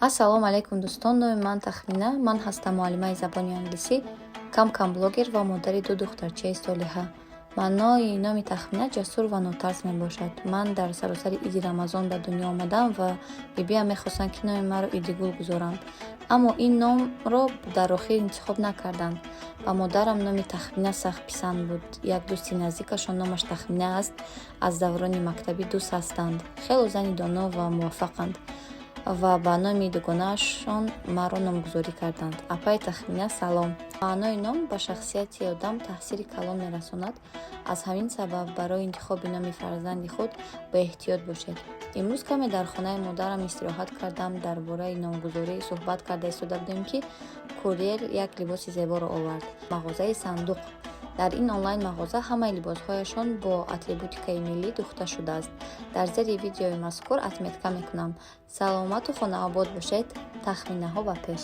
Ассалому алайкум дӯстон, номи ман Тахмина. Ман ҳастам муаллимаи забони англисӣ, кам-кам блогер ва модари ду духтарчаи солиҳа. Маънои номи Тахмина ҷасур ва нотарс мебошад. Ман дар саросари Иди Рамазон ба дунё омадам ва бибиам мехостанд, ки номи маро Идигул гузоранд. Аммо ин номро дар охир интихоб накарданд. Ба модарам номи Тахмина сахт писанд буд. Як дӯсти наздикашон номаш Тахмина аст. Аз даврони мактабӣ дӯст ҳастанд. Хело зани доно ва муваффақанд ва ба номи дугонаашон маро номгузорӣ карданд. Апай Тахмина салом. Маънои ном ба шахсияти одам таъсири калон мерасонад. Аз ҳамин сабаб барои интихоби номи фарзанди худ баэҳтиёт бошед. Имрӯз каме дар хонаи модарам истироҳат кардам. Дар бораи номгузорӣ суҳбат карда истода будем, ки курьер як либоси зеборо овард. Мағозаи сандуқ. Дар ин онлайн мағоза ҳамаи либосҳояшон бо атрибутикаи миллӣ духта шудааст. Дар зери видеои мазкур отметка мекунам. Саломату хонаобод бошед. Тахминаҳо ба пеш.